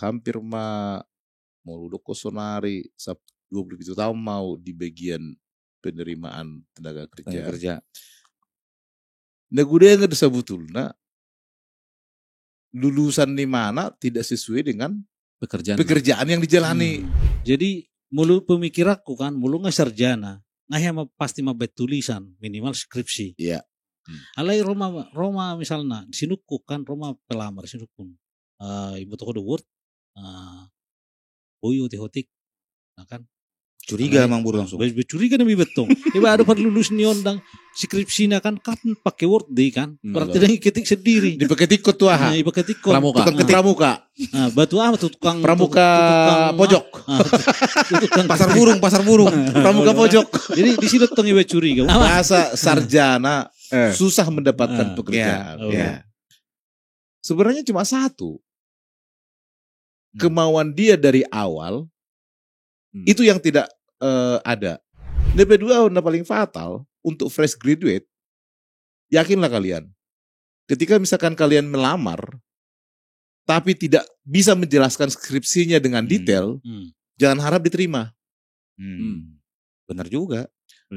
hampir mau doko sonari 27 tahun mau di bagian penerimaan tenaga kerja. Nah gue nggak sebetulnya lulusan di mana tidak sesuai dengan pekerjaan yang dijalani. Jadi mulu pemikiranku kan, mulu nggak sarjana, nggak pasti mah tulisan minimal skripsi. Iya. Alai Roma misalnya sinukku kan Roma pelamar sinukku. Ibu toko the word, boyo tehotik, nah kan. Curiga mang buru langsung. Curiga demi betul. Iba ada lulus nih ondang skripsinya kan pakai Word deh kan. Berarti dia ketik sendiri. Dipakai tikut tuh ah. Iba ketikut. Tukang ketik pramuka. Batu apa tuh tukang pramuka pojok. Pasar burung. Pramuka pojok. Jadi di sini tuh iba curiga. Masa sarjana susah mendapatkan pekerjaan. Ya. Sebenarnya cuma satu. Kemauan dia dari awal itu yang tidak ada. Yang kedua, yang paling fatal untuk fresh graduate, yakinlah kalian, ketika misalkan kalian melamar, tapi tidak bisa menjelaskan skripsinya dengan detail, jangan harap diterima. Benar juga.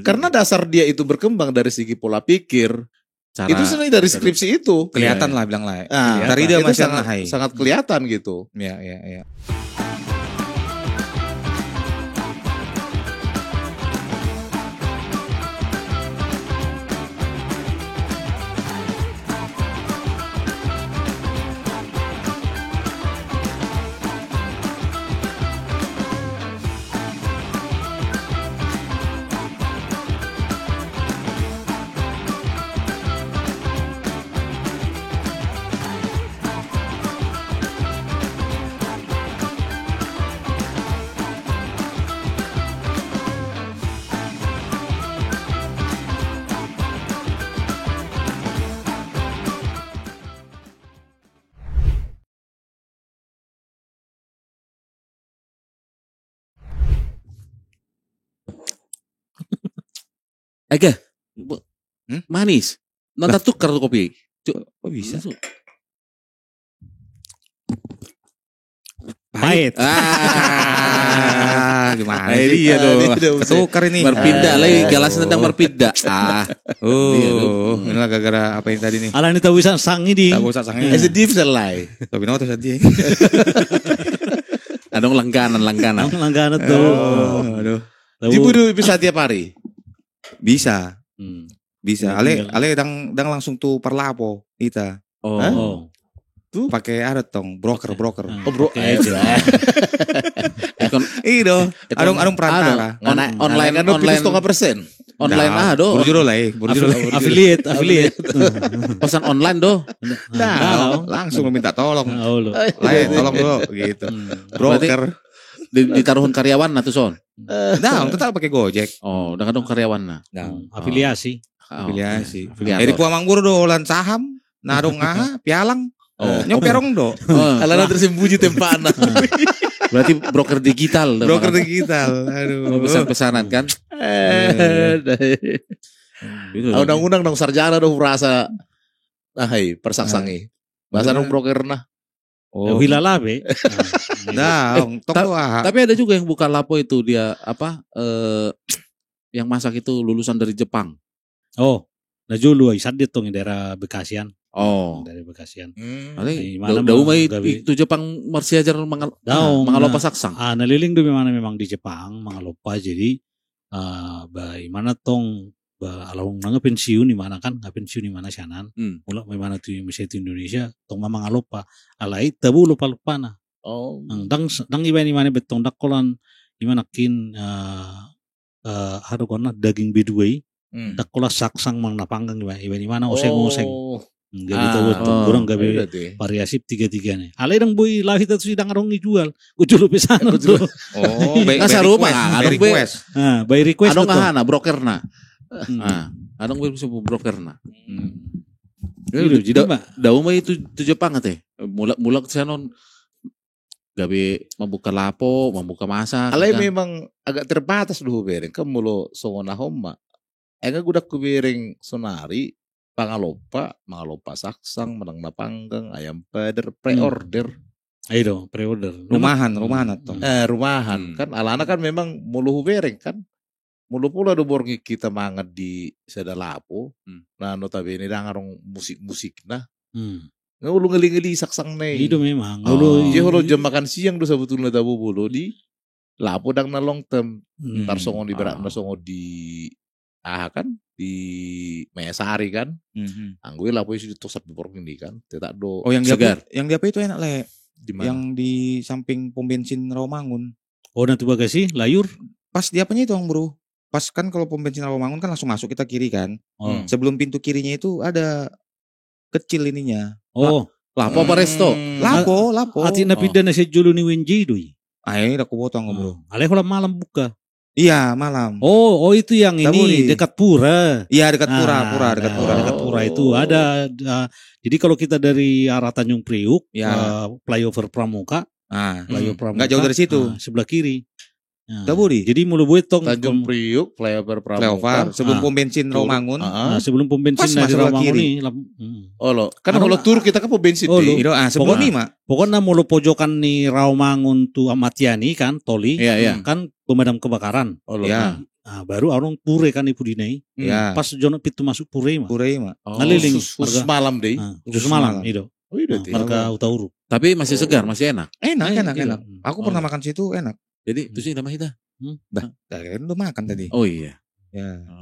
Karena dasar dia itu berkembang dari segi pola pikir. Itu sebenarnya dari skripsi itu. Kelihatan lah bilang lah. Dari dia masih sangat kelihatan gitu. Ya. Agak manis. Nonton tukar tuh kopi. Kok bisa? Pahit. Gimana Nah, sih? iya dong. Ketukar ini. Berpindah lagi, gelasnya sedang berpindah. Inilah gara-gara apa yang tadi nih? Ala ini tahu bisa sang ini. Tahu usah sange. As a different lie. Tapi nama tuh sedih. Ada langganan. Langganan tuh. Aduh. Dibudu bisa tiap hari. Bisa. Ale Tinggal. dang langsung tuh perlapo kita. Oh. Tuh pakai ada tong broker. Bro. Iya, adong perantara. Online kan 2,5%. Online do. Burjuro lah. Affiliate. Pesan online do. Langsung minta tolong. Lain tolong dulu gitu. Broker. Ditaruhun karyawan nah tuh son. Tetap pakai Gojek. Oh, udah kadang karyawan nah. Afiliasi. Afiliasi. Dari puamang buru do lan saham, narung pialang. Nyoperong do. Alana tersembunyi tempana. Berarti broker digital. Aduh. Pesan-pesanan kan. Undang-undang dong sarjana dong merasa. Persaksangi. Bahasa dong broker nah. Hilalabe. Tapi ada juga yang buka lapo itu dia yang masak itu lulusan dari Jepang. Oh, nah julu isad dia tong daerah Bekasian. Dari Bekasian. Itu Jepang masih ajar mangalopa saksang. Naliling do memang di Jepang mangalopa jadi bagaimana tong along nanga pensiun di mana kan nggak pensiun di mana sianan. Mulak memang tu misalnya Indonesia tong mangalopa alai tabu lupa na. Dang iba ni mana betong dakolan di mana kin harukona daging bedue. Dakola saksang mang napanggang iba ni mana oseng. Jadi tahu kurang gabe variasi tiga nih. Alai dang boy lahir itu sidang arong dijual. Ujul pesanan tuh. By request. By request. Adong ngahana brokerna. Adong bisa brokerna. Jadi daun mah itu Jepang teh. Mulak sanon gabe membuka lapo, membuka masak. Alai memang agak terbatas dulu bereng. Kamu lo songona homma. Enggak gudak kubereng sonari. Mangalopa saksang, menang napanggang, ayam peder, pre-order. Ayo pre-order. Rumahan atau. Rumahan kan alana kan memang mulu bereng kan. Mulu pula do borgi kita mangat di sedalapo. Nah notabene dangarong musik-musik nah. Ulu ngeli-ngeli saksang nei. Itu memang. Jadi kalau jam makan siang do sebetulnya tabu bulu di lapo dang na long term. Tar songo di berak na songo di kan di Mayasari kan. Anggue lapo isi ditosap di borgi ini kan. Tidak do. Oh yang segar. Yang di apa itu enak le. Dimana? Yang di samping pom bensin Rawamangun. Oh nanti bagasi layur. Pas di apanya itu bro. Pas kan kalau pom bensin Rawamangun kan langsung masuk kita kiri kan. Sebelum pintu kirinya itu ada kecil ininya. Oh, lapo apa resto? Lapo. Ati na pidana sa julu ni Wenji doi. Ay, aku potong bro. Alay ko lang malam buka. Iya, malam. Oh itu yang ini dekat Pura. Iya, dekat Pura. Dekat Pura itu ada. Jadi kalau kita dari arah Tanjung Priuk, flyover Pramuka, nggak jauh dari situ. Sebelah kiri. Budi. Jadi mulu buetong Tanjung Priuk, flyover Pramuka. Sebelum pom bensin Rawamangun. Sebelum pom bensin dari Rawamangun ini. Kan kalau tur kita ke pom bensin di. Sebelum ini pokoknya mulu pojokan nih Rawamangun tuh Amatiani kan, Toli. Kan pemadam kebakaran. Baru orang Pure kan ibu dinai. Pas jono pintu masuk Pure mah. Ngeliling. Khusus malam deh. Khusus malam itu. Marga Utauru. Tapi masih segar, masih enak. Enak. Aku pernah makan situ enak. Jadi itu sih nama kita. Kan udah makan tadi. Oh iya.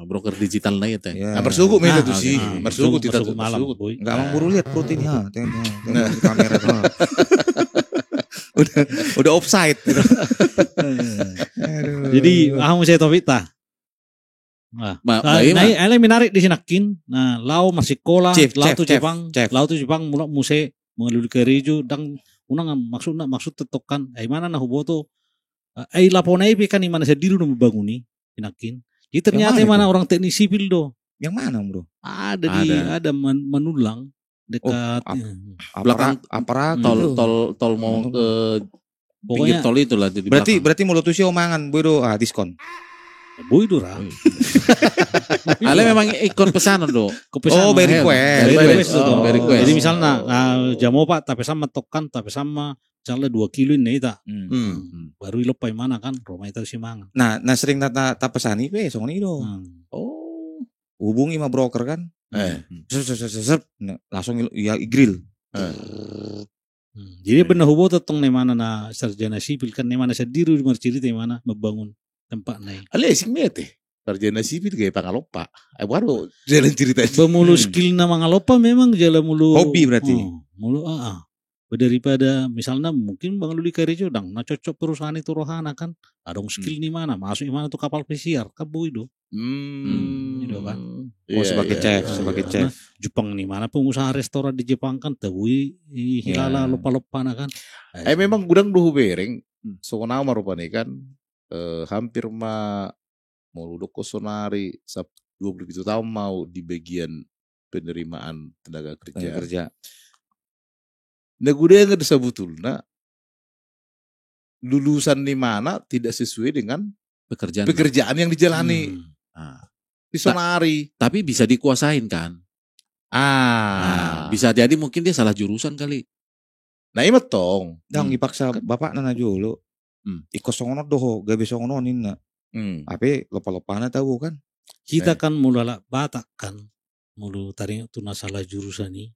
Broker digital na itu. Bersuku itu tuh sih. Bersuku kita tuh malam. Enggak mau buru lihat proteinnya. Tengok kamera. Udah offside. Jadi aku saya topik ta. Nah, menarik di sinakin. Nah, lau masih kola, lau tu Jepang mulak muse mengeluli keriju dan unang maksud tetokan. Mana nah hubo tu. Laponai kan mana saya diru membanguni sinakin. Jadi ternyata mana orang teknik sipil do. Yang mana bro? Ada menulang dekat belakang tol mau ke pinggir tol itu lah. Berarti mulut usia omangan bodo diskon. Boy dura. Ale memang ikon pesanan do. Very request. Jadi misalnya jamu pak tapi sama tokan tapi sama misalnya 2 kilo ini tak. Baru ilopai mana kan Roma itu sih mangan. Nah sering tata pesani song ini do. Hubungi sama broker kan. Langsung grill. Jadi benar hubo tetong nih mana na sarjana sipil kan nih mana sediru di marciri nih mana membangun tempat naik. Ale sing mete. Sarjana sipil kayak pangalopa. Baru jalan cerita. Pemulu skill na mangalopa memang jalan mulu. Hobi berarti. Mulu daripada misalnya mungkin Bang Luli Karijo dang na cocok perusahaan itu rohana kan. Adong skill di mana? Masuk di mana tuh kapal pesiar kabu itu. Itu kan. Sebagai chef. Jepang nih mana pengusaha restoran di Jepang kan tabui hilala lupa-lupa kan. Memang gudang duhu bereng. So nama rupanya kan hampir mau doko sonari 27 tahun mau di bagian penerimaan tenaga kerja. Nah gudang ada sebetulnya lulusan di mana tidak sesuai dengan pekerjaan yang dijalani. Di sonari. Tapi bisa dikuasain kan. Bisa jadi mungkin dia salah jurusan kali. Nah iya tong. Dang dipaksa bapak nana jolo. Ikut songono doho gabe songono nina. Ape lupa-lupa tahu kan. Kita kan mulai Batak kan. Mulu tadi itu salah jurusan nih.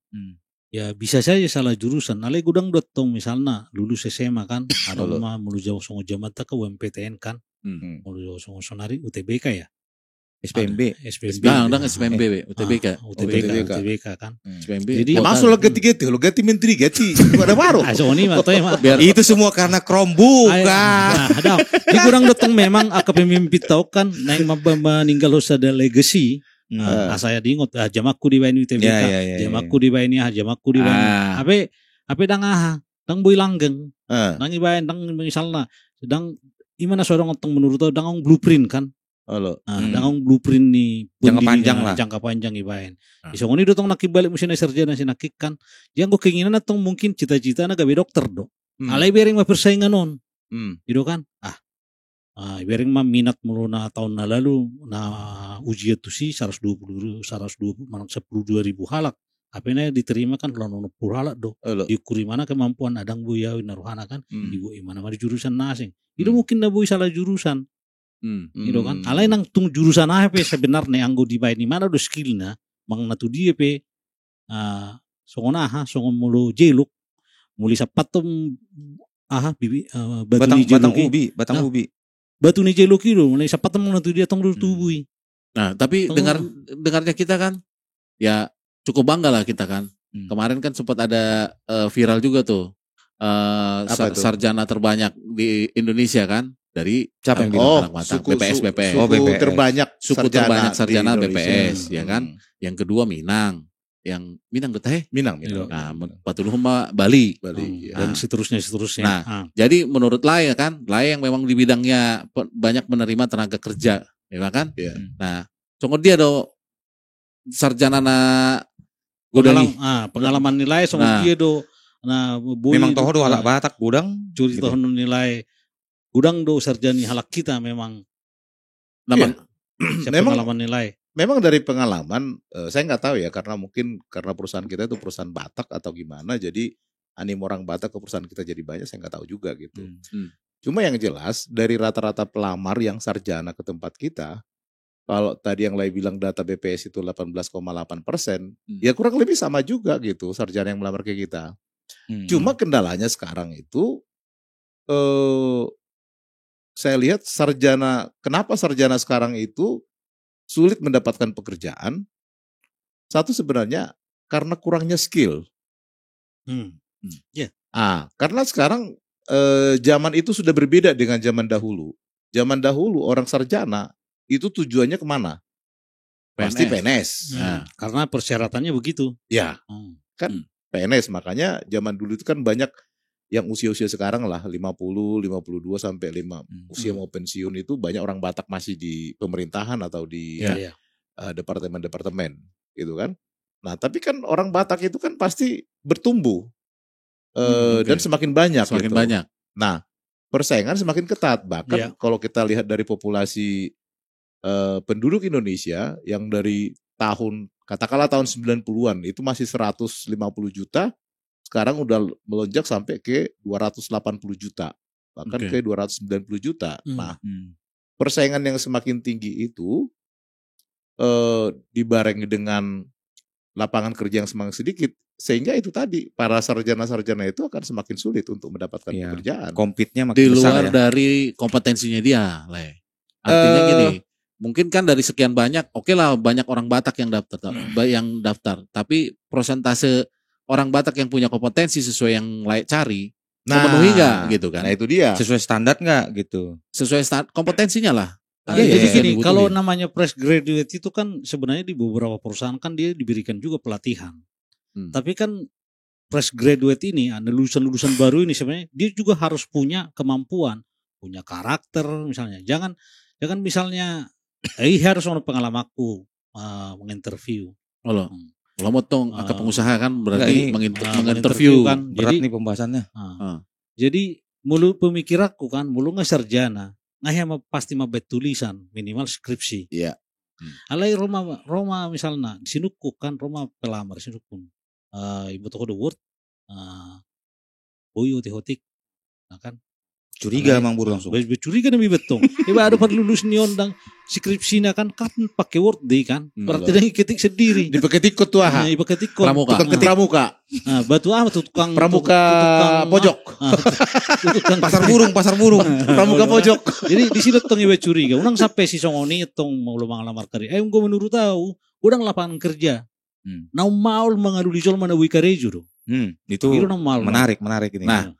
Ya bisa saja salah jurusan. Nalai gudang dotong misalnya lulus SMA kan. Ada mah mulu jauh songo jamata ke UMPTN kan. Mulu jauh songo sonari UTBK ya. SPMB. UTBK kan. SPMB. Jadi masuk lo ganti menteri ada baru. Itu semua karena Chromebook kan. Ada. Di kurang datang memang pemimpin tahu kan naik meninggal ada legacy. Saya diingat jamaku di Baini UTBK. Jamaku di Baini jamaku di Baini. Apa dang boy langgeng. Dang ibain dang misalnya sedang gimana seorang otong menurut dang blueprint kan. Dangong blueprint nih jangka panjang ibain. Isong ini dotong nakibalik mesin sarjana sinakik kan. Yang gue keinginan atong mungkin cita-cita na gawe dokter do. Alay bering mah persaingan non. Gitu kan? Bering mah minat mulu na tahun na lalu na ujian tuh sih 120 mana 10.000 halak. Apanya diterima kan kalau purala do. Diukuri mana kemampuan adang buya naruhana kan. Ibu mana di jurusan nasing. Itu mungkin na buy salah jurusan. Itu kan. Alay nang tung jurusan apa sebenarnya anggo dibayar di mana do skillnya. Mang natu dia pe. Songon mulu jeluk. Muli sapat tom bibi batang ubi. Batu ni jeluk itu mulai sapat tom natu dia tong tubui. Nah, tapi dengarnya kita kan ya cukup bangga lah kita kan. Kemarin kan sempat ada viral juga tuh. Sarjana terbanyak di Indonesia kan dari siapa yang bilang? BPS. Suku terbanyak sarjana BPS ya kan. Yang kedua Minang. Yang Minang Minang. Nah, Patuluhuma Bali. Dan seterusnya. Nah, jadi menurut Lai kan, Lai yang memang di bidangnya banyak menerima tenaga kerja, ya kan? Yeah. Nah, contoh dia do sarjana pengalaman nilai dia do. Nah, memang toh do halak Batak gudang curi gitu. Toh nilai gudang do sarjani halak kita memang. Memang pengalaman nilai. Memang dari pengalaman, saya nggak tahu ya karena perusahaan kita itu perusahaan Batak atau gimana, jadi anim orang Batak ke perusahaan kita jadi banyak, saya nggak tahu juga gitu. Cuma yang jelas dari rata-rata pelamar yang sarjana ke tempat kita, kalau tadi yang Lai bilang data BPS itu 18,8%, ya kurang lebih sama juga gitu sarjana yang melamar ke kita. Cuma kendalanya sekarang itu, saya lihat kenapa sarjana sekarang itu sulit mendapatkan pekerjaan. Satu sebenarnya karena kurangnya skill. Karena sekarang zaman itu sudah berbeda dengan zaman dahulu. Zaman dahulu orang sarjana itu tujuannya kemana? Pasti PNS. Karena persyaratannya begitu. Ya, kan PNS. Makanya zaman dulu itu kan banyak yang usia-usia sekarang lah 50, 52 sampai 5 usia mau pensiun itu banyak orang Batak masih di pemerintahan atau di departemen-departemen gitu kan. Nah, tapi kan orang Batak itu kan pasti bertumbuh dan semakin banyak. Banyak. Nah, persaingan semakin ketat. Bahkan kalau kita lihat dari populasi penduduk Indonesia yang dari katakanlah tahun 90-an itu masih 150 juta. Sekarang udah melonjak sampai ke 280 juta, bahkan ke 290 juta. Nah, persaingan yang semakin tinggi itu dibarengi dengan lapangan kerja yang semakin sedikit, sehingga itu tadi para sarjana-sarjana itu akan semakin sulit untuk mendapatkan pekerjaan. Kompetnya makin di besar luar dari kompetensinya dia, Le. Artinya gini, mungkin kan dari sekian banyak, oke lah banyak orang Batak yang daftar, tapi persentase orang Batak yang punya kompetensi sesuai yang layak cari, memenuhi nggak gitu kan? Nah itu dia. Sesuai standar nggak gitu? Sesuai kompetensinya lah. Jadi gini, kalau namanya fresh graduate itu kan sebenarnya di beberapa perusahaan kan dia diberikan juga pelatihan. Tapi kan fresh graduate ini, lulusan-lulusan baru ini sebenarnya dia juga harus punya kemampuan, punya karakter misalnya. Jangan misalnya, harus ada pengalamanku menginterview. Kalau motong ke pengusaha kan berarti menginterview kan. Berat nih pembahasannya. Jadi mulu pemikiranku kan, mulu nggak sarjana, nggak pasti mabet tulisan minimal skripsi. Iya. Alai Roma misalnya di sinukku kan Roma pelamar sinukku. Ibu toko the word, boyo tehotik, nah kan. Curiga Mang Bur langsung. Curiga nih betong. Iba ada per lulus nih ondang skripsinya kan pakai Word deh kan. Berarti dia ketik sendiri. Dipakai tikut tuh Iba ketik pramuka. Tukang ketik pramuka. Batu tukang pramuka pojok. Tukang pasar burung. Pramuka pojok. Jadi di sini tong iba curiga. Unang sampai si songoni tong mau lamar kerja. Gue menurut tahu, udang lapangan kerja. Nah mau mengadu di Jol mana Wikarejo do. Itu menarik ini. Nah,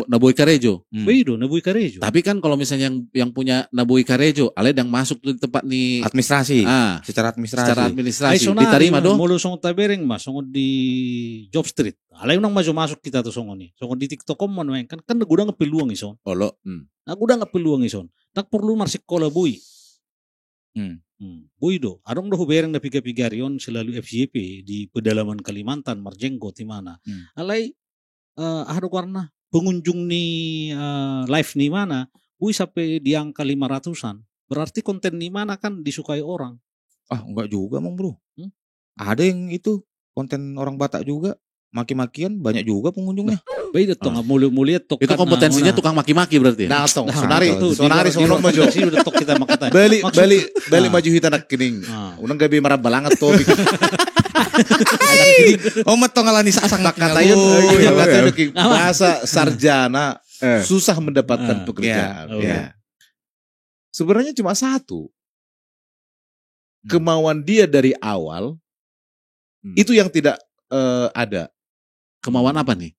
Nabui Karejo. Nabui Karejo. Tapi kan kalau misalnya yang punya Nabui Karejo, ale yang masuk di tempat nih administrasi. Secara administrasi. Diterima dong. Mulu song tabereng mas, song di Job Street. Ale nang masuk kita tuh song ini. Song di TikTok man kan gudang peluang ison. Olo. Nah gudang peluang ison. Tak perlu marsik kola bui. Bui do. Adong do bereng na piga-pigarion selalu FYP di pedalaman Kalimantan, Marjenggot di mana. Alai ada warna pengunjung nih live nih mana, sampai di angka 500-an. Berarti konten nih mana kan disukai orang. Enggak juga Mang Bro. Ada yang itu konten orang Batak juga, maki-makian banyak juga pengunjungnya. Beda tong mulia tok. Itu kompetensinya tukang maki-maki berarti. Nah, tong Nah, sonari sono maju. Udah tok kita makata. Bali maju hitanak kining. Unang gabi marah balangat to. Oh metong ngalani sasang Katanya bahasa sarjana susah mendapatkan pekerjaan. Ya. Sebenarnya cuma satu. Kemauan dia dari awal itu yang tidak ada. Kemauan apa nih?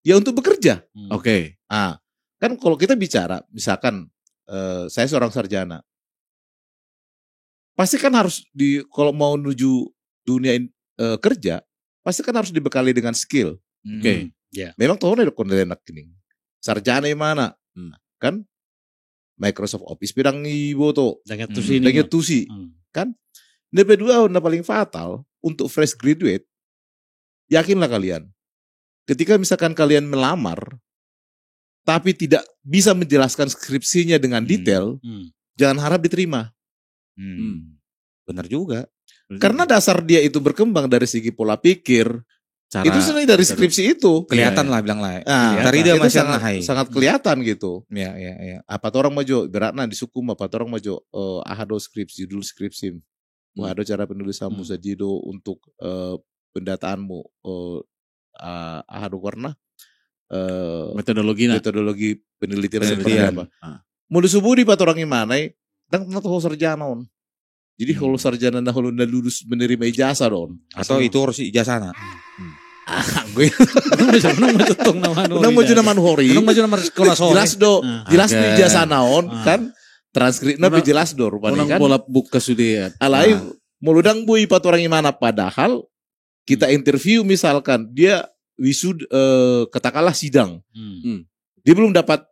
Ya untuk bekerja. Oke. Kan kalau kita bicara, misalkan saya seorang sarjana, pasti kan harus kalau mau menuju dunia kerja, pasti kan harus dibekali dengan skill. Oke. Ya. Memang tahun ada kondenak ini. Sarjana yang mana? Kan Microsoft Office pirang ibu to. Dengan tusi. Kan? Kedua paling fatal untuk fresh graduate. Yakinlah kalian. Ketika misalkan kalian melamar tapi tidak bisa menjelaskan skripsinya dengan detail, jangan harap diterima. Benar juga. Karena dasar dia itu berkembang dari segi pola pikir. Itu sebenarnya dari skripsi itu. Kelihatan lah bilang lah. Dari dia masih sangat kelihatan gitu. Ya. Apa orang maju beratna di suku apa orang maju ahado skripsi judul skripsi. Ahado cara penulisanmu sajido untuk pendataanmu ahado warna metodologi penelitian apa. Mau disebut di orang gimana? Dan tahu sarjana on. Jadi kalau sarjana dah kalau lulus menerima ijazah don. Atau itu harus ijazah na. Gue. Nang maju nama hori. Nang maju nama sekolah sore. Jelas di ijazah naon kan. Transkripnya jelas do rupanya kan. Pola buka sudah. Alai meludang bui pat orang gimana padahal kita interview misalkan dia katakanlah sidang. Dia belum dapat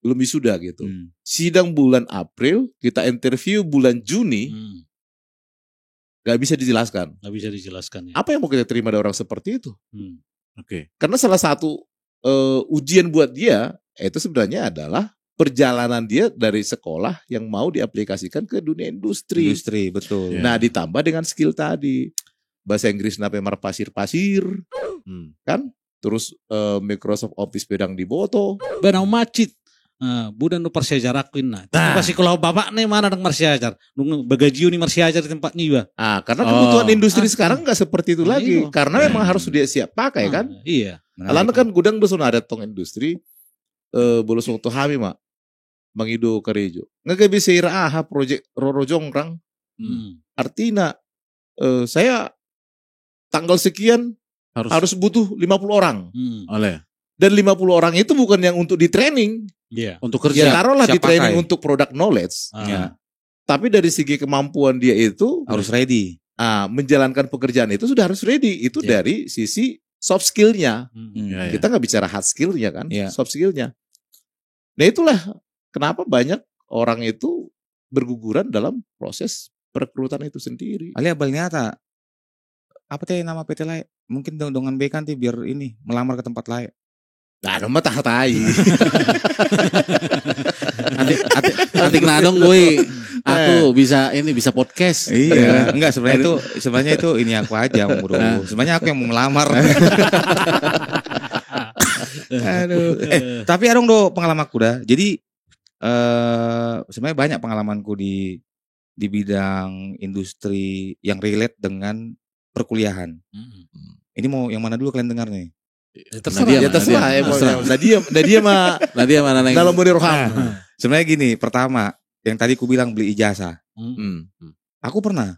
belum wisuda gitu. Sidang bulan April, kita interview bulan Juni. Gak bisa dijelaskan. Ya. Apa yang mau kita terima dari orang seperti itu? Oke. Karena salah satu ujian buat dia itu sebenarnya adalah perjalanan dia dari sekolah yang mau diaplikasikan ke dunia industri. Industri, betul. Nah, ditambah dengan skill tadi. Bahasa Inggris napemar pasir-pasir. Kan? Terus Microsoft Office pedang di boto. Benau macit. Budan nu persejarakin nah. Pasti kalau bapak nih mana nang marsiajar. Nung bagajiu nih marsiajar di tempatnya juga. Karena kebutuhan industri sekarang nggak seperti itu lagi. Karena memang harus dia siap pakai kan. Iya. Alana kan gudang dosun ada tong industri. Bolos waktu hami mak. Mangido karejo. Nggak bisa iraha project Roro Jongrang. Artinya saya tanggal sekian harus butuh 50 orang. Oleh. Dan 50 orang itu bukan yang untuk di training. Iya. Untuk kerja. Ya taruhlah di training untuk product knowledge. Tapi dari segi kemampuan dia itu harus ready. Menjalankan pekerjaan itu sudah harus ready. Itu dari sisi soft skill-nya. Kita nggak bicara hard skill-nya kan, soft skill-nya. Nah itulah kenapa banyak orang itu berguguran dalam proses perekrutan itu sendiri. Alia balnyata. Apa teh nama PT lain? Mungkin dengan B kan biar ini melamar ke tempat lain. Nah, nomor tahatai. Nanti nadong gue, aku bisa podcast. Iya, enggak sebenarnya itu ini aku aja bro. Sebenarnya aku yang mau melamar. Aduh. Tapi adong do pengalamanku dah. Jadi sebenarnya banyak pengalamanku di bidang industri yang relate dengan perkuliahan. Ini mau yang mana dulu kalian dengar nih? Terserah. Nadia mana yang dalam mudi roham. Sebenarnya gini, pertama yang tadi ku bilang beli ijazah. Aku pernah.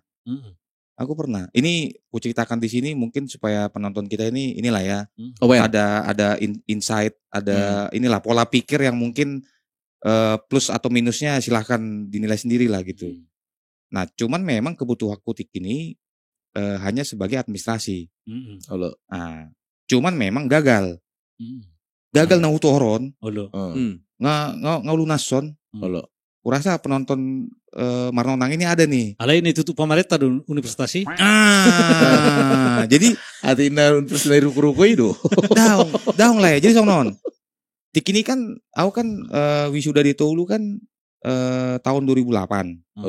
Ini ku ceritakan di sini mungkin supaya penonton kita ini inilah ya. Ada insight, ada inilah pola pikir yang mungkin plus atau minusnya silahkan dinilai sendiri lah gitu. Nah, cuman memang kebutuhanku ini hanya sebagai administrasi. Cuman memang gagal. Gagal na utoron. Nggak lunason. Kurasa penonton Marnonang ini ada nih. Alain itu tuh pemerintah universitas. Jadi atina universitas ruku-ruku itu. Daung lah ya. Jadi sonon. Tik ini kan aku kan wisuda di Toulu kan tahun 2008.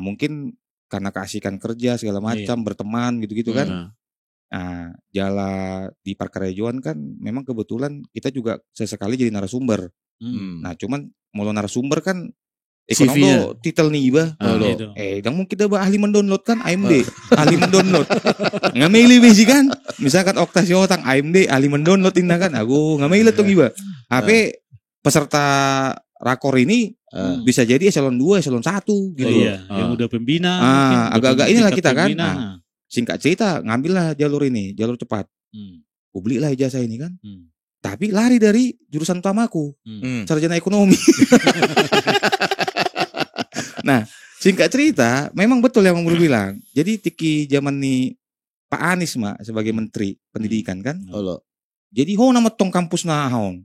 Mungkin karena keasikan kerja segala macam, berteman gitu-gitu kan. Nah, Jala di Parkarejoan kan memang kebetulan kita juga sesekali jadi narasumber. Nah, cuman mulu narasumber kan ekonomi titel nih iba. Dan mungkin kita ahli mendownload kan AMD, ahli mendownload. Nggak milih besi kan. Misalkan Oktasi Otang AMD ahli mendownload indah kan. Aku nggak milih tuh iba. HP peserta rakor ini bisa jadi eselon 2, eselon 1 gitu. Yang udah pembina. Agak-agak inilah kita kan. Singkat cerita, ngambillah jalur ini, jalur cepat. Aku belilah ijazah ini kan. Tapi lari dari jurusan utamaku, sarjana ekonomi. Nah, singkat cerita, memang betul yang Bang Bro bilang. Jadi tiki zaman nih Pak Anies sebagai Menteri Pendidikan kan. Jadi nama tong kampus haon.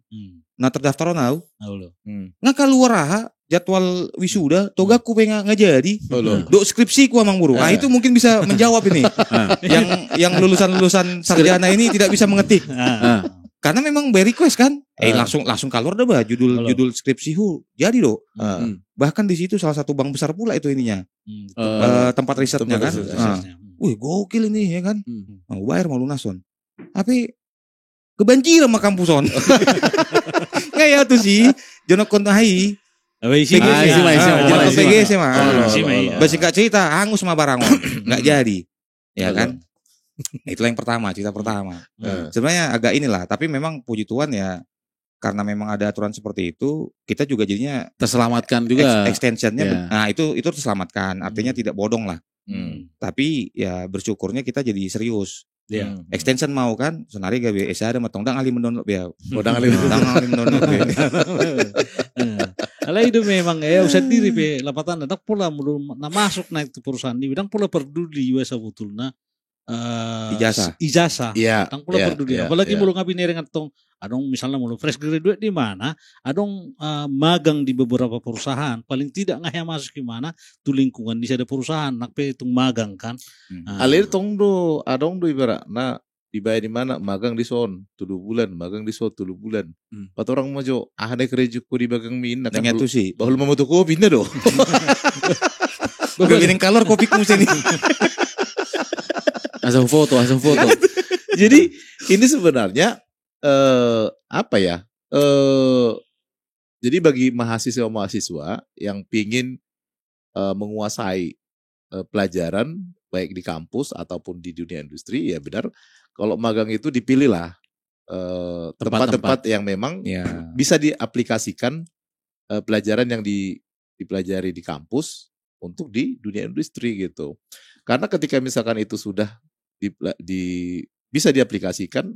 Nah terdaftar nggak keluar jadwal wisuda togaku pengen ngajadi do skripsi ku Mang Bro. Nah itu mungkin bisa menjawab ini. yang lulusan sarjana ini tidak bisa mengetik. Karena memang by request kan. Langsung keluar dah judul skripsi jadi bahkan di situ salah satu bank besar pula itu ininya. Tempat risetnya kan. Wih gokil ini ya kan. Mau bayar mau lunason. Tapi kebanjiran sama kampuson. Kayak tuh sih Jono Kontahai PGC mah. Basi kak cerita hangus sama barangon. Nggak jadi. Ya kan. Itulah yang pertama, cerita pertama. Sebenarnya agak inilah, tapi memang puji Tuhan ya karena memang ada aturan seperti itu, kita juga jadinya terselamatkan juga. Extensionnya, nah itu terselamatkan. Artinya tidak bodong lah. Tapi ya bersyukurnya kita jadi serius. Extension mau kan, senari gawe ada matong ahli mendownload ya. Ahli mendownload. Ala itu memang usah diri pe lapatan nak pula masuk naik ke perusahaan di bidang pula peduli juga sebetulnya ijazah. Tang pula peduli. Apalagi mulu ngabi neringan tong adong misalnya mulu fresh graduate di mana, adong magang di beberapa perusahaan, paling tidak ngah masuk di mana tu lingkungan di ada perusahaan nak pe tung magang kan. Alir tong do adong do ibarat dibayar di mana magang di son 7 bulan, magang di son 7 bulan. Pat orang majo ahane kerejuk ku di bagang min nak tu sih. Bahul mamoto kopi na do. Begining kalor kopi ku sini. Asal foto. Jadi ini sebenarnya jadi bagi mahasiswa yang pingin menguasai pelajaran baik di kampus ataupun di dunia industri, ya benar kalau magang itu dipilihlah tempat-tempat yang memang bisa diaplikasikan pelajaran yang dipelajari di kampus untuk di dunia industri gitu. Karena ketika misalkan itu sudah bisa diaplikasikan,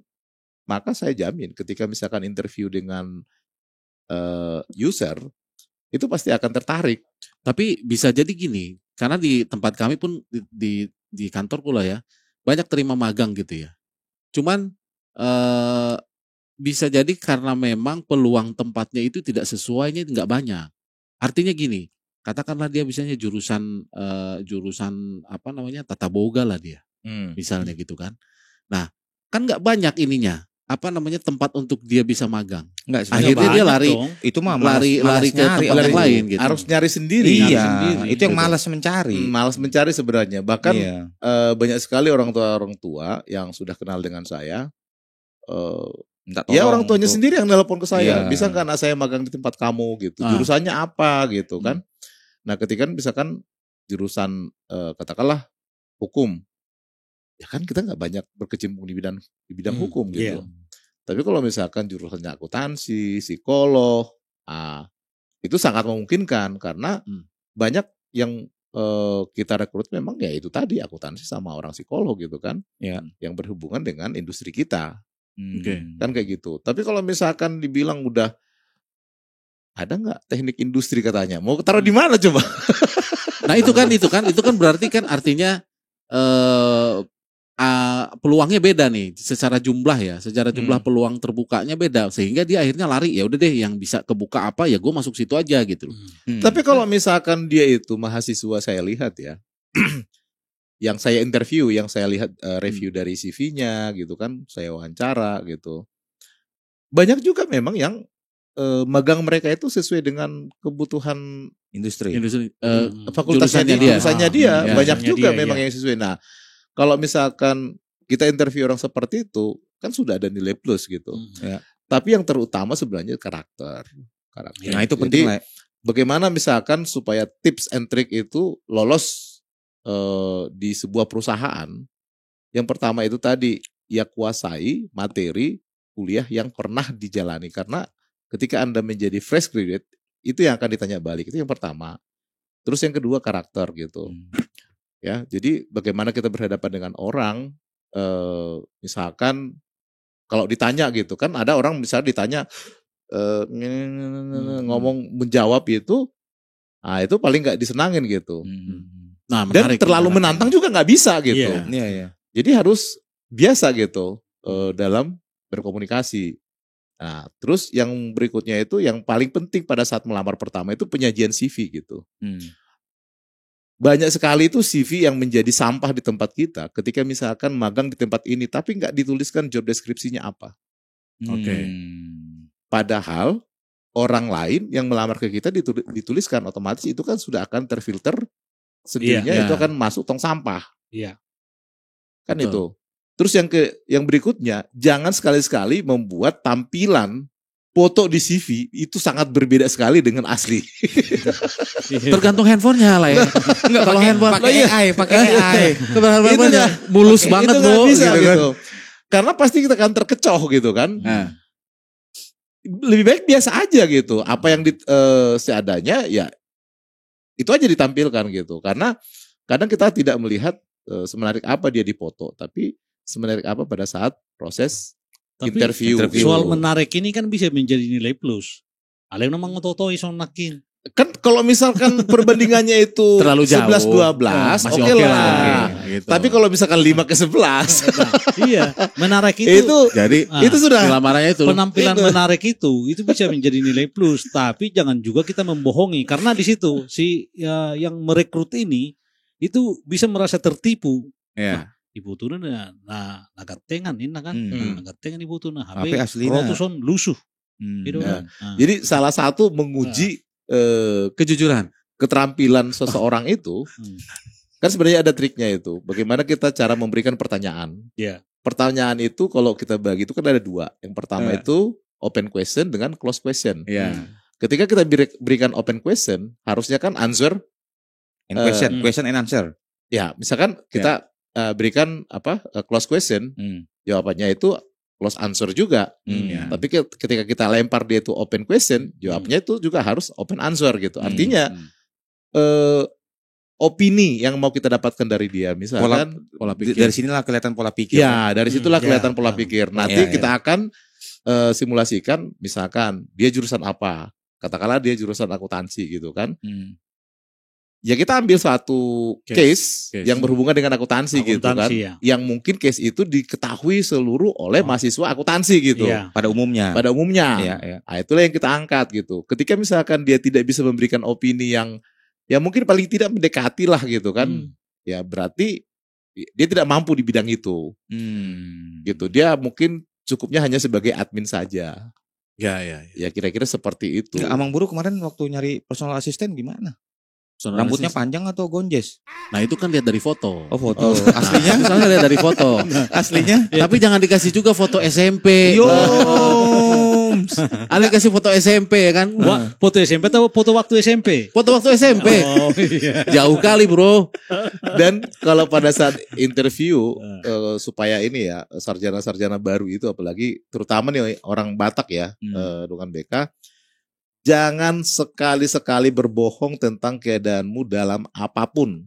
maka saya jamin ketika misalkan interview dengan user itu pasti akan tertarik. Tapi bisa jadi gini, karena di tempat kami pun di kantor pula ya banyak terima magang gitu ya. Cuman bisa jadi karena memang peluang tempatnya itu tidak sesuainya nggak banyak. Artinya gini, katakanlah dia misalnya jurusan apa namanya tata boga lah dia, misalnya gitu kan. Nah kan nggak banyak ininya. Apa namanya tempat untuk dia bisa magang. Akhirnya dia lari dong. Itu mah lari ke tempat yang lain gitu. Harus nyari sendiri. Iya, itu yang malas mencari. Malas mencari sebenarnya. Bahkan banyak sekali orang tua yang sudah kenal dengan saya. Orang tuanya sendiri yang nelpon ke saya. Bisa nggak anak saya magang di tempat kamu gitu. Jurusannya apa gitu kan. Nah ketika misalkan jurusan katakanlah hukum. Ya kan kita nggak banyak berkecimpung di bidang hukum gitu. Tapi kalau misalkan jurusannya akuntansi, psikolog, itu sangat memungkinkan karena banyak yang kita rekrut memang ya itu tadi akuntansi sama orang psikolog gitu kan, yang berhubungan dengan industri kita, kan kayak gitu. Tapi kalau misalkan dibilang udah ada nggak teknik industri katanya, mau taruh di mana coba? Nah itu kan berarti kan artinya peluangnya beda nih secara jumlah peluang terbukanya beda sehingga dia akhirnya lari ya udah deh yang bisa kebuka apa ya gue masuk situ aja gitu. Tapi kalau misalkan dia itu mahasiswa saya lihat ya yang saya interview, yang saya lihat review dari CV-nya gitu kan, saya wawancara gitu, banyak juga memang yang magang mereka itu sesuai dengan kebutuhan Industri. Fakultasnya dia. Banyak juga memang yang sesuai. Nah, kalau misalkan kita interview orang seperti itu, kan sudah ada nilai plus gitu. Ya. Tapi yang terutama sebenarnya karakter. Nah, itu penting lah. Bagaimana misalkan supaya tips and trick itu lolos di sebuah perusahaan. Yang pertama itu tadi, ya kuasai materi kuliah yang pernah dijalani. Karena ketika Anda menjadi fresh graduate, itu yang akan ditanya balik. Itu yang pertama. Terus yang kedua karakter gitu. Ya, jadi bagaimana kita berhadapan dengan orang, misalkan kalau ditanya gitu kan, ada orang misalnya ditanya ngomong menjawab itu, nah itu paling nggak disenangin gitu. Nah, dan terlalu menantang juga nggak bisa gitu. Jadi harus biasa gitu dalam berkomunikasi. Nah, terus yang berikutnya itu yang paling penting pada saat melamar pertama itu penyajian CV gitu. Banyak sekali itu CV yang menjadi sampah di tempat kita ketika misalkan magang di tempat ini tapi nggak dituliskan job deskripsinya apa. Padahal orang lain yang melamar ke kita dituliskan, otomatis itu kan sudah akan terfilter sendirinya, itu akan masuk tong sampah. Kan betul. Itu. Terus yang berikutnya, jangan sekali-sekali membuat tampilan foto di CV itu sangat berbeda sekali dengan asli. Tergantung handphonenya lah ya. Enggak, kalau handphone pakai AI. Handphonenya mulus banget, Bro. Bisa, gitu. Karena pasti kita akan terkecoh gitu kan. Lebih baik biasa aja gitu. Apa yang seadanya ya itu aja ditampilkan gitu. Karena kadang kita tidak melihat semenarik apa dia dipoto, tapi semenarik apa pada saat proses interview. Soal menarik ini kan bisa menjadi nilai plus. Ada yang namanya toto iso nakin. Kan kalau misalkan perbandingannya itu terlalu jauh, 11-12 oke lah. Gitu. Tapi kalau misalkan 5-11 iya, menarik itu jadi itu sudah penampilan menarik itu bisa menjadi nilai plus. Tapi jangan juga kita membohongi, karena di situ yang merekrut ini itu bisa merasa tertipu. Ibu tuh nagatengan ini kan, nagatengan ibu tuh HP rotuson lusuh. Gitu kan. Jadi salah satu menguji kejujuran, keterampilan seseorang itu kan sebenarnya ada triknya itu. Bagaimana kita cara memberikan pertanyaan. Pertanyaan itu kalau kita bagi itu kan ada dua. Yang pertama itu open question dengan close question. Ketika kita berikan open question, harusnya kan answer and question and answer. Ya, misalkan kita berikan close question, jawabannya itu close answer juga. Tapi ketika kita lempar dia itu open question, jawabnya itu juga harus open answer gitu. Artinya opini yang mau kita dapatkan dari dia, misalkan pola pikir. Dari sinilah kelihatan pola pikir. Ya, dari situlah kelihatan pola pikir. Nanti kita akan simulasikan, misalkan dia jurusan apa, katakanlah dia jurusan akuntansi gitu kan. Ya kita ambil suatu case yang berhubungan dengan akuntansi gitu kan. Yang mungkin case itu diketahui seluruh oleh mahasiswa akuntansi gitu. Pada umumnya. Nah, itulah yang kita angkat gitu. Ketika misalkan dia tidak bisa memberikan opini yang mungkin paling tidak mendekati lah gitu kan. Ya berarti dia tidak mampu di bidang itu. Gitu. Dia mungkin cukupnya hanya sebagai admin saja. Ya kira-kira seperti itu. Amang Buru kemarin waktu nyari personal assistant gimana? Rambutnya panjang atau gonjes? Nah itu kan lihat dari foto. Oh foto. Aslinya? Misalnya lihat dari foto. Aslinya? Tapi jangan dikasih juga foto SMP. Ale kasih foto SMP ya kan? Foto SMP atau foto waktu SMP? Foto waktu SMP. Jauh kali bro. Dan kalau pada saat interview supaya ini ya sarjana-sarjana baru itu, apalagi terutama nih orang Batak ya, dengan BK. Jangan sekali-sekali berbohong tentang keadaanmu dalam apapun.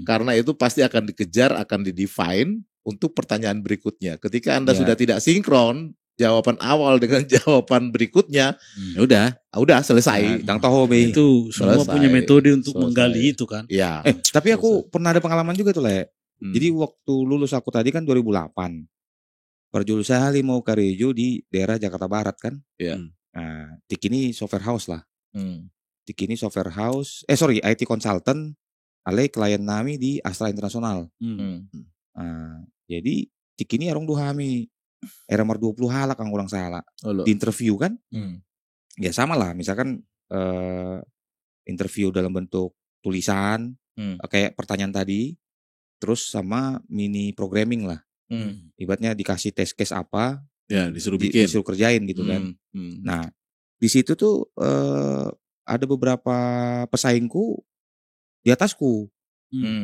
Karena itu pasti akan dikejar, akan didefine untuk pertanyaan berikutnya. Ketika Anda sudah tidak sinkron jawaban awal dengan jawaban berikutnya, udah selesai. Itu semua punya metode untuk menggali itu kan. Tapi aku pernah ada pengalaman juga tuh, Le. Jadi waktu lulus aku tadi kan 2008. Perjurusan mau Karejo di daerah Jakarta Barat kan. Nah, Tik ini software house lah. Tik ini software house, IT consultant, ale klien nami di Astra Internasional. Jadi Tik ini orang duhami, nomor 20 halak ang orang salah. Di interview kan, ya sama lah. Misalkan interview dalam bentuk tulisan, kayak pertanyaan tadi, terus sama mini programming lah. Ibaratnya dikasih test case apa, ya disuruh bikin, disuruh kerjain gitu kan. Nah, di situ tuh ada beberapa pesaingku di atasku.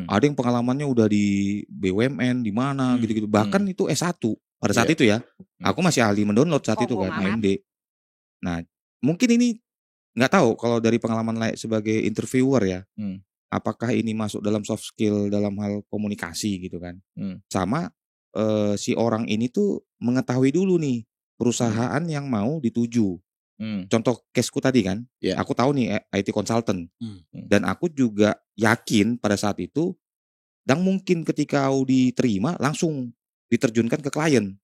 Ada yang pengalamannya udah di BUMN di mana gitu-gitu. Bahkan itu S1 pada saat itu ya. Aku masih ahli mendownload saat itu kan, AMD. Nah, mungkin ini nggak tahu kalau dari pengalaman sebagai interviewer ya. Apakah ini masuk dalam soft skill dalam hal komunikasi gitu kan. Sama si orang ini tuh mengetahui dulu nih perusahaan yang mau dituju. Contoh caseku tadi kan, aku tahu nih IT consultant, dan aku juga yakin pada saat itu, dan mungkin ketika aku diterima langsung diterjunkan ke klien.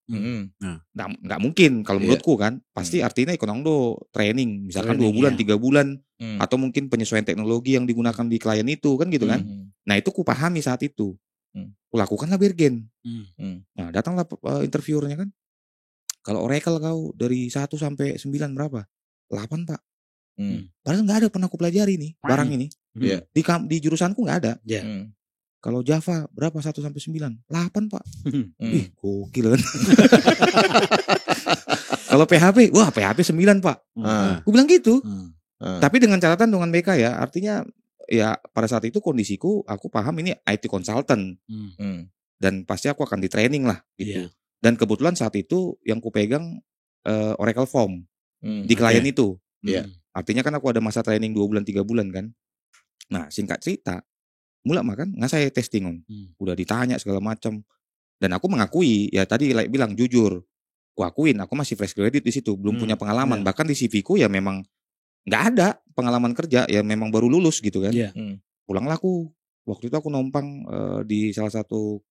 Nggak mungkin kalau menurutku kan, pasti artinya ekonomi training, misalkan 2 bulan, 3 bulan, atau mungkin penyesuaian teknologi yang digunakan di klien itu kan gitu kan. Nah itu kupahami saat itu, kulakukanlah bergen. Nah datanglah interviewernya kan. Kalau Oracle kau dari 1 sampai 9 berapa? 8 Pak. Padahal nggak ada pernah aku pelajari nih barang ini. Di jurusanku nggak ada. Kalau Java berapa 1 sampai 9? 8 Pak. Ih gokil kan. Kalau PHP, wah PHP 9 Pak. Aku bilang gitu. Tapi dengan catatan dengan BK ya, artinya ya pada saat itu kondisiku aku paham ini IT consultant. Dan pasti aku akan di training lah gitu. Dan kebetulan saat itu yang kupegang Oracle Form di klien itu. Artinya kan aku ada masa training 2 bulan 3 bulan kan. Nah singkat cerita, mulai makan nggak saya testing on. Udah ditanya segala macam. Dan aku mengakui, ya tadi bilang jujur. Aku akuin, aku masih fresh graduate di situ, belum punya pengalaman. Bahkan di CV ku ya memang nggak ada pengalaman kerja, ya memang baru lulus gitu kan. Pulanglah aku. Waktu itu aku numpang di salah satu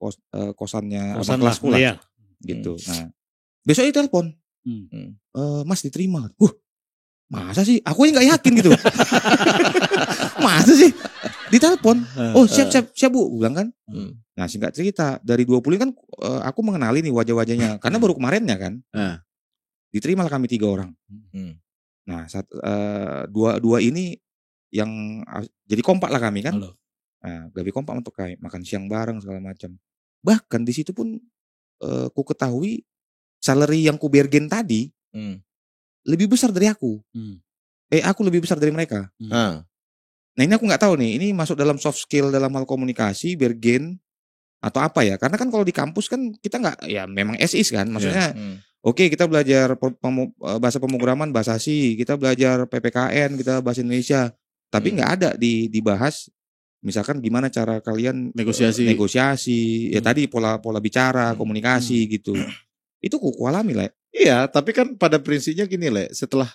kosannya abang kelasku lah. Gitu. Nah, besok dia telepon, Mas diterima. Masa sih? Aku yang nggak yakin gitu. Masa sih? Ditelepon. Oh siap Bu, bilang kan. Nah singkat cerita dari 20 kan aku mengenali nih wajah-wajahnya karena baru kemarinnya kan. Diterima lah kami 3 orang. Nah dua ini yang jadi kompak lah kami kan. Nah, lebih kompak untuk kayak makan siang bareng segala macam. Bahkan di situ pun ku ketahui salary yang ku bergen tadi lebih besar dari aku. Aku lebih besar dari mereka. Nah ini aku nggak tahu nih, ini masuk dalam soft skill dalam hal komunikasi, bergen atau apa ya? Karena kan kalau di kampus kan kita nggak, ya memang SIS kan, maksudnya oke, kita belajar bahasa pemrograman, bahasa C, kita belajar PPKN, kita bahasa Indonesia, tapi nggak ada dibahas. Misalkan gimana cara kalian negosiasi, ya tadi pola bicara, komunikasi gitu. Itu ku alami lah. Iya, tapi kan pada prinsipnya gini Le, setelah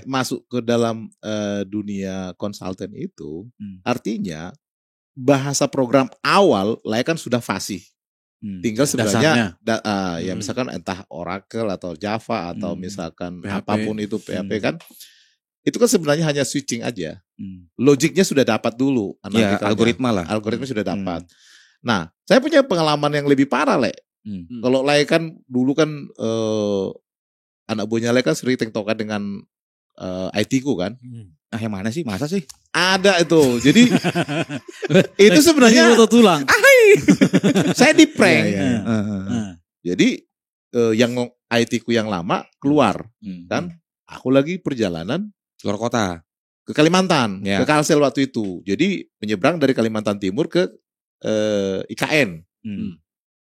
masuk ke dalam dunia konsultan itu, artinya bahasa program awal Le kan sudah fasih. Tinggal sebenarnya ya misalkan entah Oracle atau Java atau misalkan PHP, apapun itu PHP kan. Itu kan sebenarnya hanya switching aja. Logiknya sudah dapat dulu. Ya, algoritma lah. Algoritma sudah dapat. Nah, saya punya pengalaman yang lebih parah, Le. Kalau Le kan dulu kan anak buahnya Le kan sering tektokan dengan IT-ku kan. Yang mana sih? Masa sih? Ada itu. Jadi itu sebenarnya tulang. Saya di prank. Jadi yang IT-ku yang lama keluar kan. Aku lagi perjalanan keluar kota ke Kalimantan, ke Kalsel waktu itu. Jadi menyeberang dari Kalimantan Timur ke IKN.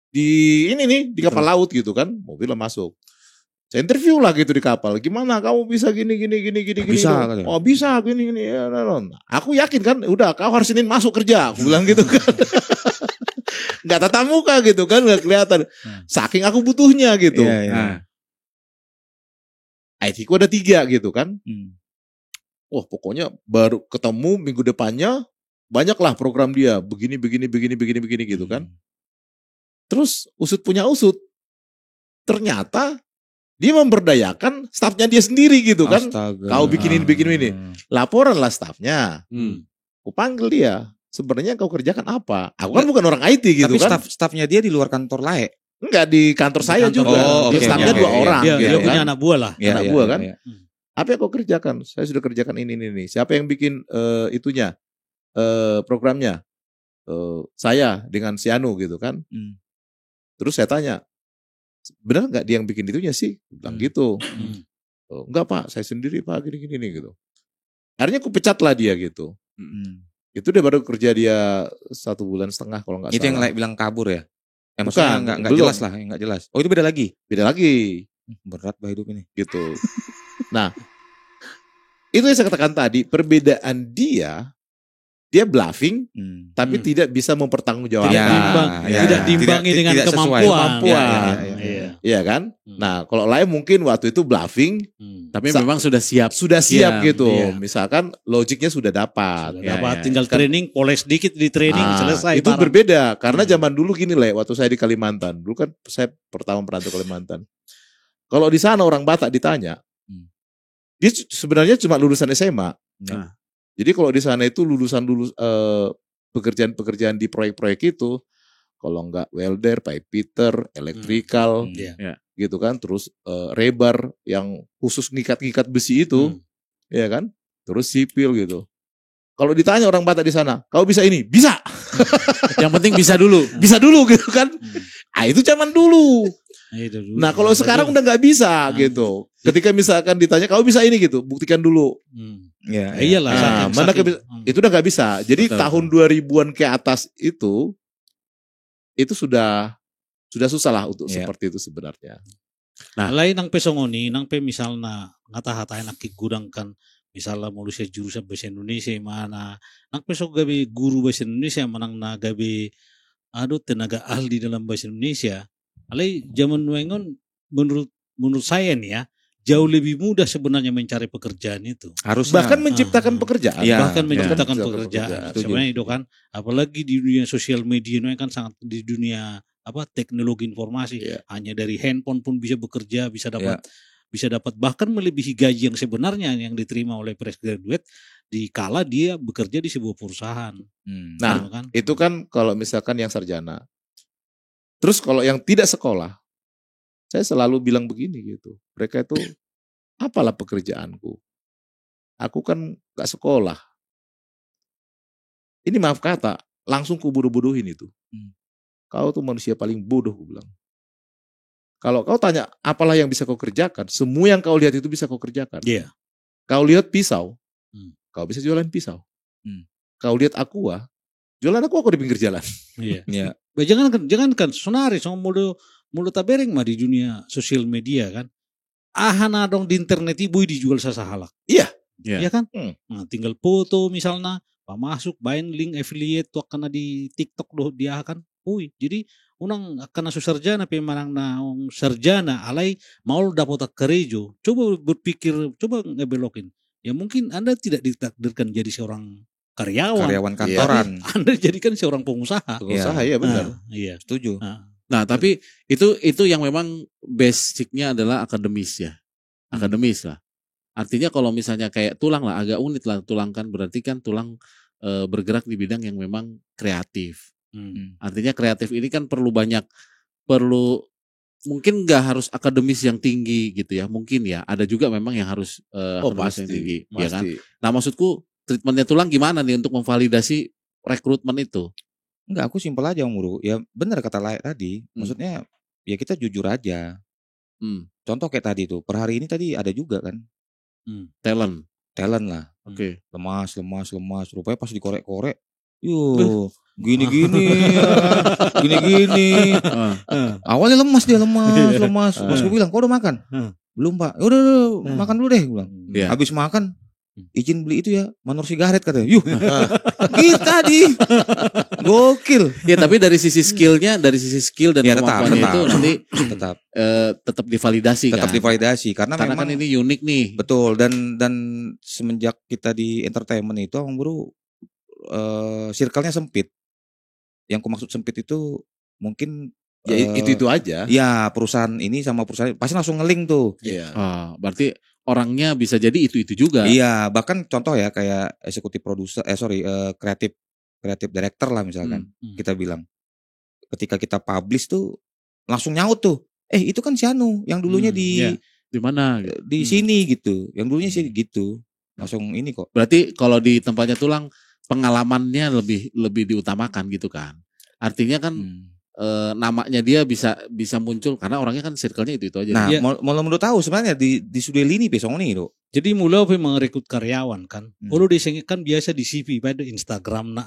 Di ini nih di kapal laut gitu kan, mobilnya masuk. Saya interview lah gitu di kapal. Gimana kamu bisa gini. Bisa. Oh bisa gini. Ya, aku yakin kan, udah kau hari Senin masuk kerja. Aku bilang gitu kan. Nggak tatap muka gitu kan, nggak kelihatan. Saking aku butuhnya gitu. IT-ku ada 3 gitu kan. Wah pokoknya baru ketemu minggu depannya banyaklah program dia begini gitu kan. Terus usut punya usut, ternyata dia memberdayakan stafnya dia sendiri gitu kan. Astaga. Kau bikin ini. Laporan lah stafnya. Aku panggil dia. Sebenarnya kau kerjakan apa? Aku kan bukan orang IT gitu. Tapi kan. Tapi stafnya dia di luar kantor lae. Enggak, di kantor saya juga. Stafnya 2 orang. Dia punya anak buah lah. Anak buah kan. Apa yang kau kerjakan? Saya sudah kerjakan ini. Siapa yang bikin itunya, programnya? Saya dengan si Anu gitu kan. Terus saya tanya, benar nggak dia yang bikin itunya sih? Bilang gitu. Enggak Pak, saya sendiri Pak, gini gitu. Akhirnya aku pecatlah dia gitu. Itu dia baru kerja dia 1,5 bulan kalau nggak salah. Itu yang bilang kabur ya? Maksudnya nggak jelas lah, nggak jelas. Oh itu beda lagi? Beda lagi. Berat bah hidup ini. Gitu. Nah, itu yang saya katakan tadi, perbedaan dia bluffing, tapi tidak bisa mempertanggungjawabkan. Tidak diimbangi dengan kemampuan. Iya kan? Nah, kalau lain mungkin waktu itu bluffing, tapi memang sudah siap gitu. Iya. Misalkan logiknya sudah dapat. Tinggal training, poles dikit di training selesai. Itu berbeda karena zaman dulu gini waktu saya di Kalimantan. Dulu kan saya pertama merantau Kalimantan. Kalau di sana orang Batak ditanya, dia sebenarnya cuma lulusan SMA. Jadi kalau di sana itu lulusan pekerjaan-pekerjaan di proyek-proyek itu, kalau enggak welder, pipe fitter, electrical, gitu kan, terus rebar yang khusus ngikat-ngikat besi itu, ya kan, terus sipil gitu. Kalau ditanya orang Batak di sana, kau bisa ini? Bisa. Yang penting bisa dulu gitu kan. Itu zaman dulu. Nah kalau sekarang udah nggak bisa gitu. Ketika misalkan ditanya kau bisa ini gitu, buktikan dulu. Iyalah. Mana itu udah nggak bisa. Jadi tahun 2000-an ke atas itu sudah susah lah untuk seperti itu sebenarnya. Nah, lain nang pesongoni, nang pe misalnya ngata-hata enak gudang kan, misalnya manusia jurusan bahasa Indonesia mana, nang pesong gabe guru bahasa Indonesia manang na gabe tenaga ahli dalam bahasa Indonesia. Alai zaman wengon menurut saya nih ya, jauh lebih mudah sebenarnya mencari pekerjaan itu. Harusnya. Bahkan menciptakan pekerjaan. Bahkan menciptakan pekerjaan. Sebenarnya itu kan, apalagi di dunia sosial media itu kan sangat di dunia teknologi informasi. Hanya dari handphone pun bisa bekerja, bisa dapat bahkan melebihi gaji yang sebenarnya yang diterima oleh fresh graduate dikala dia bekerja di sebuah perusahaan. Nah, kan? Itu kan kalau misalkan yang sarjana. Terus kalau yang tidak sekolah, saya selalu bilang begini gitu. Mereka itu, apalah pekerjaanku? Aku kan gak sekolah. Ini maaf kata, langsung kubodoh-bodohin itu. Kau tuh manusia paling bodoh, gue bilang. Kalau kau tanya, apalah yang bisa kau kerjakan? Semua yang kau lihat itu bisa kau kerjakan. Kau lihat pisau, kau bisa jualan pisau. Kau lihat aqua, jualan aqua di pinggir jalan. Jangankan sonari, mulut tabereng mah di dunia sosial media kan. Ahana dong di internet ibu dijual sasahalak. Iya kan? Nah, tinggal foto misalnya, masuk bayin link affiliate tuh karena di TikTok doh dia kan. Jadi unang karena sarjana pemanang naong sarjana alai mau dapat kerja. Coba berpikir, coba ngebelokin. Ya mungkin Anda tidak ditakdirkan jadi seorang karyawan kantoran. Anda jadikan seorang pengusaha. Iya benar. Setuju. Nah, tapi itu yang memang basicnya adalah akademis ya. Akademis lah. Artinya kalau misalnya kayak tulang lah, agak unik lah tulang kan, berarti kan tulang bergerak di bidang yang memang kreatif. Artinya kreatif ini kan perlu mungkin nggak harus akademis yang tinggi gitu ya, mungkin ya. Ada juga memang yang harus akademis yang tinggi, ya kan. Nah maksudku treatmentnya tulang gimana nih untuk memvalidasi rekrutmen itu? Enggak, aku simpel aja Om Guru. Ya benar kata Lai tadi. Maksudnya ya kita jujur aja. Contoh kayak tadi tuh, per hari ini tadi ada juga kan. Talent lah. Oke. Lemas. Rupanya pas dikorek-korek, gini-gini. Awalnya lemas. Pas gue bilang, kau udah makan? Belum Pak. Udah makan dulu deh. Bilang. Habis makan, izin beli itu ya, manur sigaret katanya. Kita di gokil. Ya tapi dari sisi skill dan kemampuannya itu nanti tetap divalidasi kan. Tetap divalidasi karena memang kan ini unik nih. Betul, dan semenjak kita di entertainment itu Om Guru circle-nya sempit. Yang aku maksud sempit itu mungkin itu aja. Ya, perusahaan ini sama perusahaan pasti langsung nge-link tuh. Berarti orangnya bisa jadi itu juga. Iya, bahkan contoh ya kayak eksekutif produser, kreatif director lah misalkan. Kita bilang ketika kita publish tuh langsung nyaut tuh. Itu kan si Anu yang dulunya di Di mana? Di sini gitu. Yang dulunya sih gitu. Langsung ini kok. Berarti kalau di tempatnya Tulang pengalamannya lebih diutamakan gitu kan. Artinya kan namanya dia bisa muncul karena orangnya kan circle-nya itu aja. Nah, mau menurut tahu sebenarnya di Sudeli besok nih, Dok. Jadi mulai merekrut karyawan kan. Kalau kan biasa di CV pada Instagram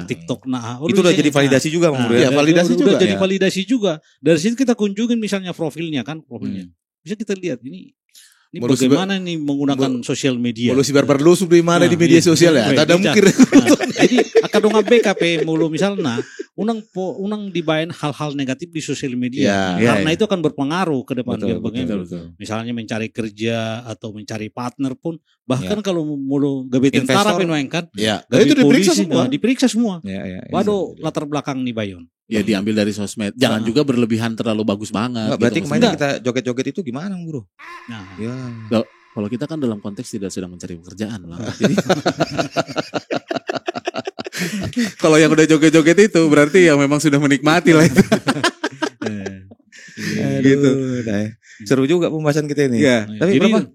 TikTok itu udah jadi validasi juga, Bang Bro. Iya, validasi juga. Udah jadi validasi juga. Dari situ kita kunjungin misalnya profilnya. Bisa kita lihat ini bagaimana nih menggunakan sosial media. Mulu sibar berlusuk di mana di media sosial ya. Ada mungkin. Jadi akan dong BKP mulu misalnya unang dibayan hal-hal negatif di sosial media. Karena itu akan berpengaruh ke depan. Betul. Misalnya mencari kerja atau mencari partner pun. Bahkan kalau mulu gabe tentara kan. Itu diperiksa semua. Waduh latar belakang nih Bayon. Ya diambil dari sosmed. Jangan juga berlebihan terlalu bagus banget. Berarti kemarin kita joget-joget itu gimana, Bro? Kalau kita kan dalam konteks tidak sedang mencari pekerjaan lah. Jadi kalau yang udah joget-joget itu berarti yang memang sudah menikmati lah itu. Gitu. Seru juga pembahasan kita ini. Tapi berapa?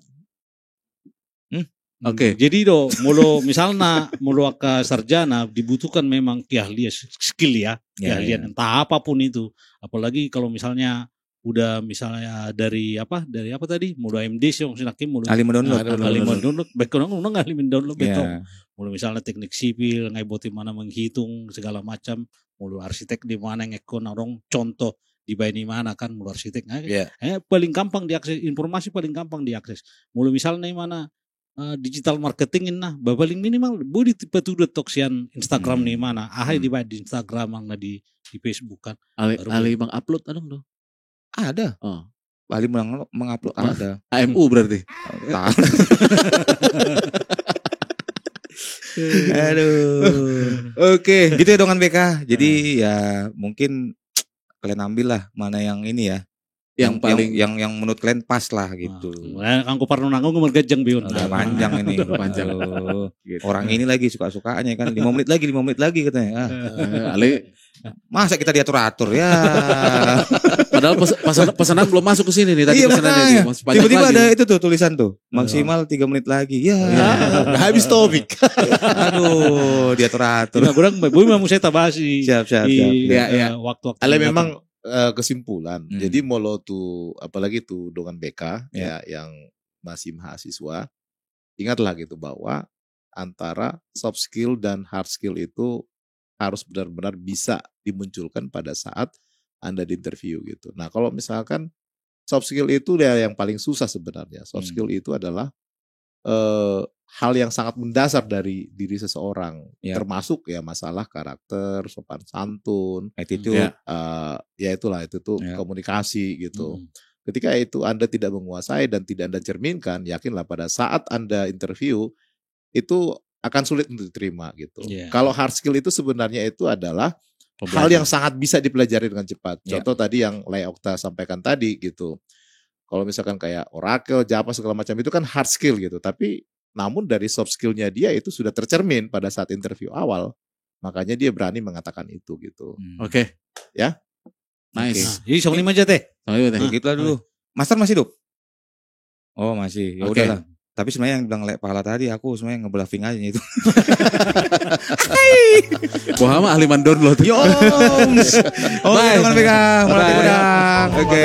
Oke, jadi misalnya ke sarjana dibutuhkan memang keahlian skill keahlian entah apapun itu. Apalagi kalau misalnya udah misalnya dari apa tadi, mulai MD sih mulu ahli mendownload, ahli mendownload mulu misalnya teknik sipil, bagaimana menghitung segala macam, mulu arsitek di mana ngekon orang contoh di mana kan mulu arsitek paling gampang diakses informasi, paling gampang diakses. Mulu misalnya mana digital marketing paling minimal boleh petudut toksian Instagram nih mana di Instagram di Facebook kan ahli mengupload dong ada ahli mengupload ada AMU berarti Oke, gitu ya dengan BK. Jadi ya mungkin kalian ambil lah mana yang ini ya, yang paling yang menurut kalian pas lah gitu. Angku parno nanggung mergajang biun. Udah panjang ini, panjang. Gitu. Orang ini lagi suka-sukanya kan 5 menit lagi katanya. Ale masa kita diatur-atur ya. Padahal pesanan belum masuk ke sini nih tadi pesanannya. Tiba-tiba ada itu tuh tulisan tuh maksimal 3 menit lagi. Ya. Habis topik. Aduh, diatur-atur. Kurang boy mau saya tabasi. Siap. Ya. Waktu-waktu. Ale memang kesimpulan. Jadi molo tuh apalagi tuh dengan BK ya yang masih mahasiswa, ingatlah gitu bahwa antara soft skill dan hard skill itu harus benar-benar bisa dimunculkan pada saat Anda di interview gitu. Nah, kalau misalkan soft skill itu dia yang paling susah sebenarnya. Soft skill itu adalah hal yang sangat mendasar dari diri seseorang, termasuk ya masalah karakter, sopan santun, attitude, ya itulah itu tuh komunikasi gitu. Ketika itu Anda tidak menguasai dan tidak Anda cerminkan, yakinlah pada saat Anda interview itu akan sulit untuk diterima gitu. Kalau hard skill itu sebenarnya itu adalah hal yang sangat bisa dipelajari dengan cepat. Contoh tadi yang Lay Okta sampaikan tadi gitu. Kalau misalkan kayak Oracle, Java segala macam itu kan hard skill gitu. Tapi namun dari soft skillnya dia itu sudah tercermin pada saat interview awal. Makanya dia berani mengatakan itu gitu. Oke. Ya. Nice. Jadi sama 5 aja teh. Gitu lah dulu. Master masih hidup? Oh masih. Ya udahlah. Tapi sebenarnya yang bilang pahala tadi aku sebenarnya ngebluffing aja itu. Wah mah ahli mendownload. Yo. Oke, teman-teman. Oke.